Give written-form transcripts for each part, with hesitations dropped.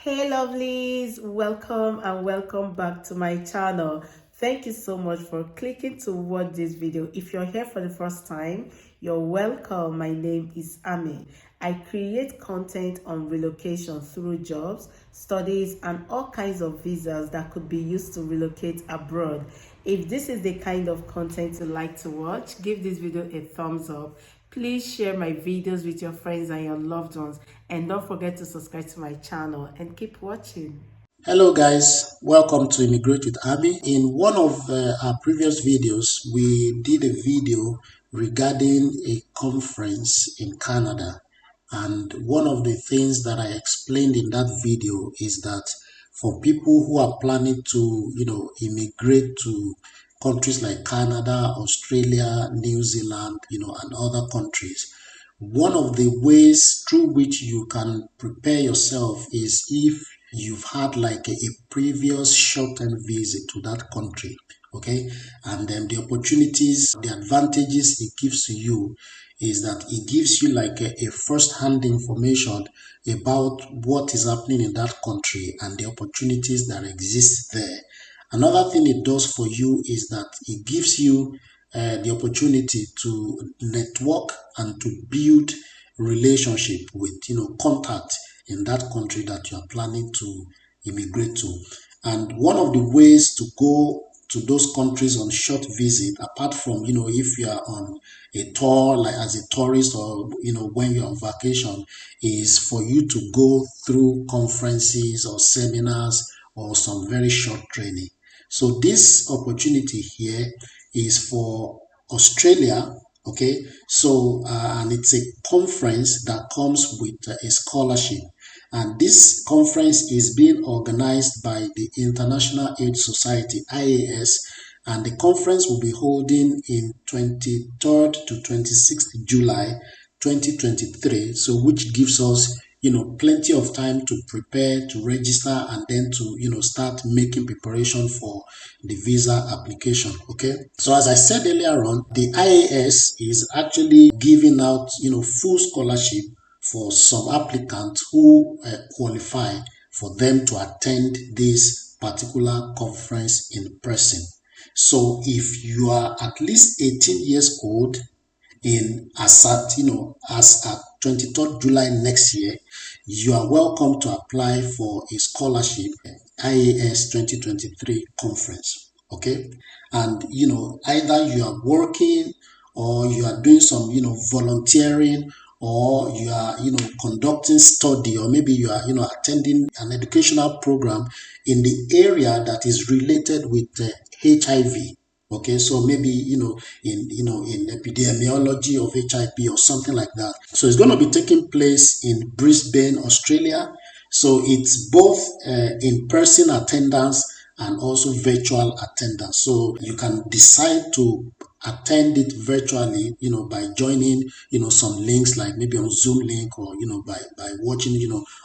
Hey lovelies, welcome and welcome back to my channel. Thank you so much for clicking to watch this video. If you're here for the first time, you're welcome. My name is Ammy. I create content on relocation through jobs, studies, and all kinds of visas that could be used to relocate abroad. If this is the kind of content you like to watch, give this video a thumbs up. Please share my videos with your friends and your loved ones, and don't forget to subscribe to my channel and keep watching. Hello guys, welcome to Immigrate with Ammy. In one of our previous videos, we did a video regarding a conference in Canada. And one of the things that I explained in that video is that for people who are planning to, immigrate to countries like Canada, Australia, New Zealand, and other countries, one of the ways through which you can prepare yourself is if you've had like a previous short-term visit to that country, okay? And then the opportunities, the advantages it gives to you is that it gives you like a first-hand information about what is happening in that country and the opportunities that exist there. Another thing it does for you is that it gives you the opportunity to network and to build relationship with contact in that country that you are planning to immigrate to. And one of the ways to go to those countries on short visit, apart from if you are on a tour like as a tourist, or when you're on vacation, is for you to go through conferences or seminars or some very short training. So this opportunity here is for Australia, okay? So and it's a conference that comes with a scholarship, and this conference is being organized by the International Aid Society, IAS, and the conference will be holding in 23rd to 26th July 2023, so which gives us plenty of time to prepare, to register, and then to start making preparation for the visa application. Okay, so as I said earlier on, the IAS is actually giving out full scholarship for some applicants who qualify for them to attend this particular conference in person. So if you are at least 18 years old as at 23rd July next year, you are welcome to apply for a scholarship, IAS 2023 conference. Okay, and either you are working or you are doing some volunteering, or you are conducting study, or maybe you are attending an educational program in the area that is related with HIV. Okay, so maybe in epidemiology of HIV or something like that. So it's going to be taking place in Brisbane, Australia. So it's both in-person attendance and also virtual attendance. So you can decide to attend it virtually, by joining some links, like maybe on Zoom link, or by watching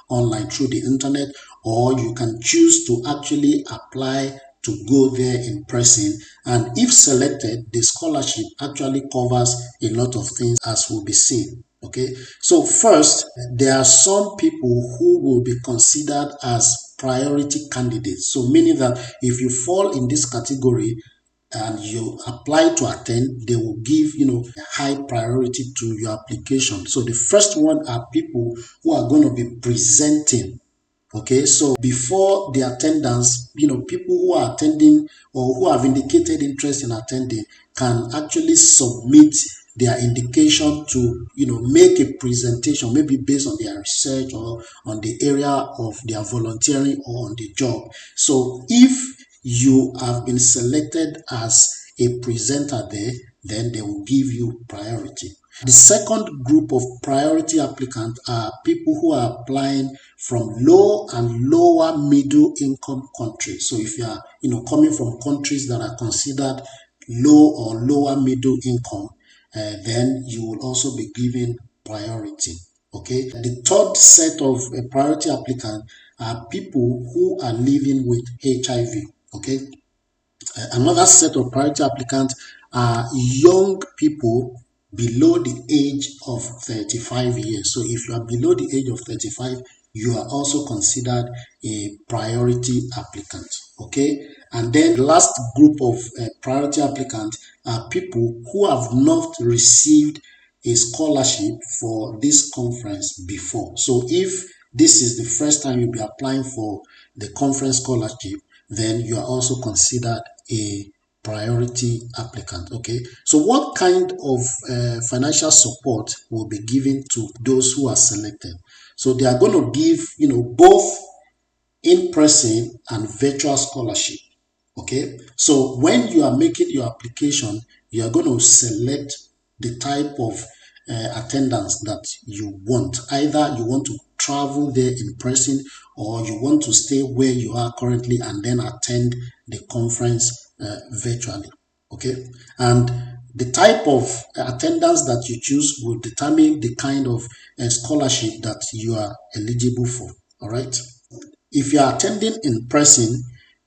online through the internet, or you can choose to actually apply to go there in person. And if selected, the scholarship actually covers a lot of things, as will be seen. Okay, so first, there are some people who will be considered as priority candidates. So meaning that if you fall in this category and you apply to attend, they will give high priority to your application. So the first one are people who are going to be presenting. Okay, so before the attendance, people who are attending or who have indicated interest in attending can actually submit their indication to make a presentation, maybe based on their research or on the area of their volunteering or on the job. So if you have been selected as a presenter there, then they will give you priority. The second group of priority applicants are people who are applying from low and lower middle income countries. So if you are coming from countries that are considered low or lower middle income, then you will also be given priority. Okay, the third set of priority applicants are people who are living with HIV. Okay, another set of priority applicants are young people below the age of 35 years. So if you are below the age of 35, you are also considered a priority applicant. Okay, and then the last group of priority applicants are people who have not received a scholarship for this conference before. So if this is the first time you'll be applying for the conference scholarship, then you are also considered a priority applicant. Okay, so what kind of financial support will be given to those who are selected? So they are going to give, both in-person and virtual scholarship. Okay, so when you are making your application, you are going to select the type of attendance that you want. Either you want to travel there in person, or you want to stay where you are currently and then attend the conference virtually. Okay, and the type of attendance that you choose will determine the kind of scholarship that you are eligible for. All right. If you are attending in person,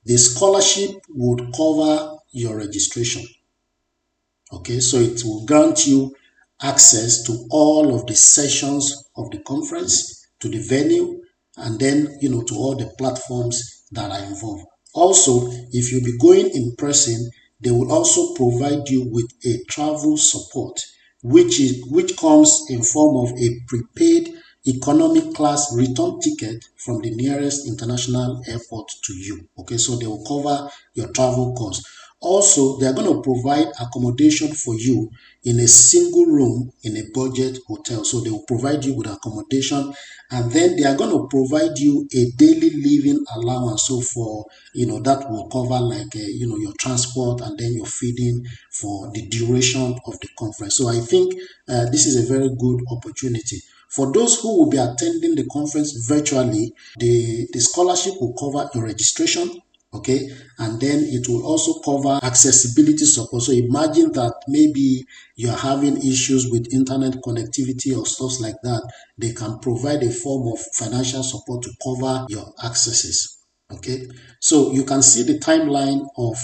the scholarship would cover your registration. Okay, so it will grant you access to all of the sessions of the conference, to the venue, and then, to all the platforms that are involved. Also, if you be going in person, they will also provide you with a travel support, which comes in form of a prepaid economic class return ticket from the nearest international airport to you. Okay, so they will cover your travel costs. Also, they are going to provide accommodation for you in a single room in a budget hotel. So they will provide you with accommodation, and then they are going to provide you a daily living allowance. So for, that will cover like, your transport and then your feeding for the duration of the conference. So I think this is a very good opportunity. For those who will be attending the conference virtually, the scholarship will cover your registration. Okay, and then it will also cover accessibility support. So imagine that maybe you're having issues with internet connectivity or stuff like that. They can provide a form of financial support to cover your accesses. Okay, so you can see the timeline of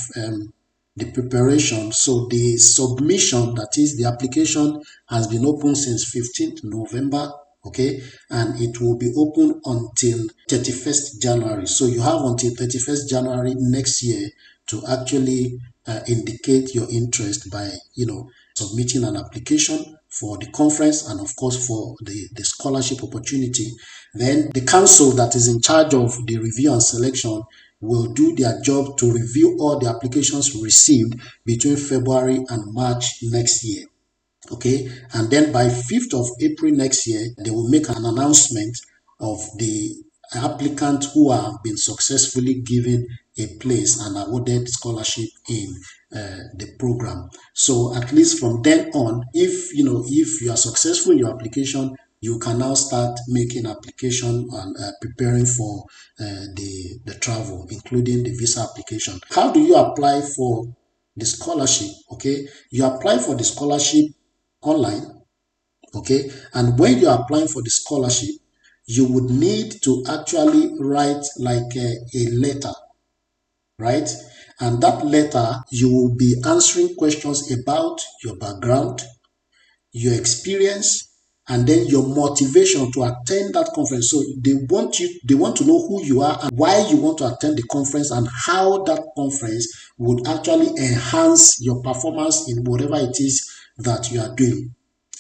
the preparation. So the submission, that is the application, has been open since 15th November. Okay, and it will be open until 31st January. So you have until 31st January next year to actually indicate your interest by, submitting an application for the conference and of course for the scholarship opportunity. Then the council that is in charge of the review and selection will do their job to review all the applications received between February and March next year. Okay, and then by 5th of April next year, they will make an announcement of the applicants who have been successfully given a place and awarded scholarship in the program. So at least from then on, if you are successful in your application, you can now start making application and preparing for the travel, including the visa application. How do you apply for the scholarship? Okay, you apply for the scholarship online. Okay, and when you are applying for the scholarship, you would need to actually write like a letter, right? And that letter, you will be answering questions about your background, your experience, and then your motivation to attend that conference. So they want to know who you are and why you want to attend the conference, and how that conference would actually enhance your performance in whatever it is that you are doing.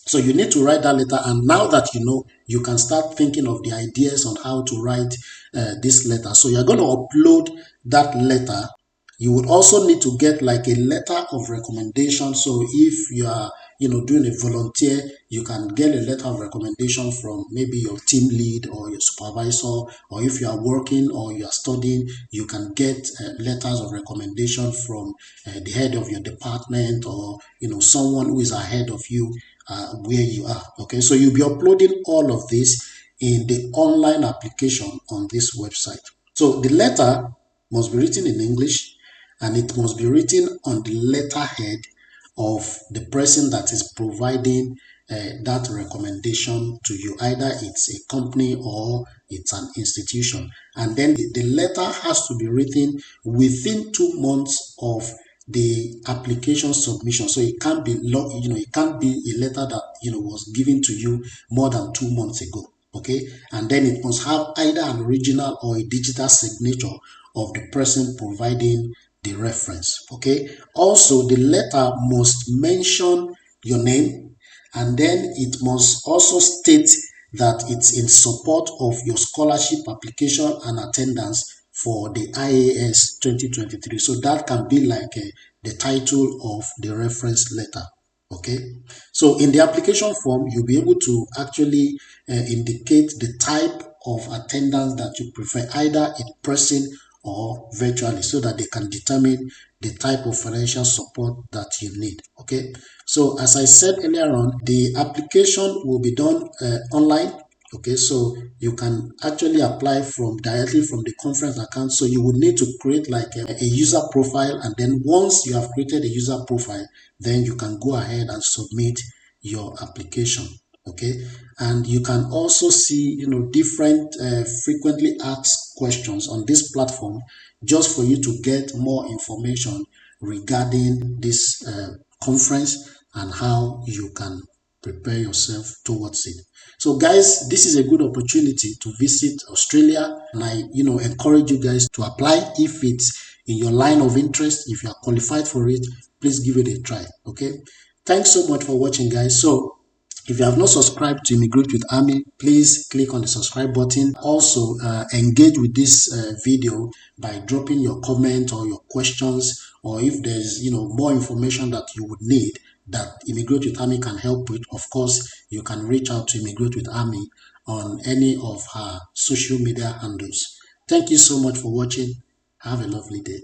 So you need to write that letter, and now that you know, you can start thinking of the ideas on how to write this letter. So you're going to upload that letter. You would also need to get like a letter of recommendation. So if you are, doing a volunteer, you can get a letter of recommendation from maybe your team lead or your supervisor, or if you are working or you are studying, you can get letters of recommendation from the head of your department, or, someone who is ahead of you where you are. Okay, so you'll be uploading all of this in the online application on this website. So the letter must be written in English, and it must be written on the letterhead of the person that is providing that recommendation to you. Either it's a company or it's an institution. And then the letter has to be written within 2 months of the application submission. So it can't be it can't be a letter that was given to you more than 2 months ago. Okay, and then it must have either an original or a digital signature of the person providing the reference. Okay, also the letter must mention your name, and then it must also state that it's in support of your scholarship application and attendance for the IAS 2023. So that can be like the title of the reference letter. Okay, so in the application form, you'll be able to actually indicate the type of attendance that you prefer, either in person or virtually, so that they can determine the type of financial support that you need. Okay, so as I said earlier on, the application will be done online. Okay, so you can actually apply from directly from the conference account. So you would need to create like a user profile, and then once you have created a user profile, then you can go ahead and submit your application. Okay, and you can also see different frequently asked questions on this platform, just for you to get more information regarding this conference and how you can prepare yourself towards it. So guys, this is a good opportunity to visit Australia, and I encourage you guys to apply if it's in your line of interest. If you are qualified for it, please give it a try. Okay, thanks so much for watching, guys. So if you have not subscribed to Immigrate with Ammy, please click on the subscribe button. Also, engage with this video by dropping your comment or your questions, or if there's more information that you would need that Immigrate with Ammy can help with. Of course, you can reach out to Immigrate with Ammy on any of her social media handles. Thank you so much for watching. Have a lovely day.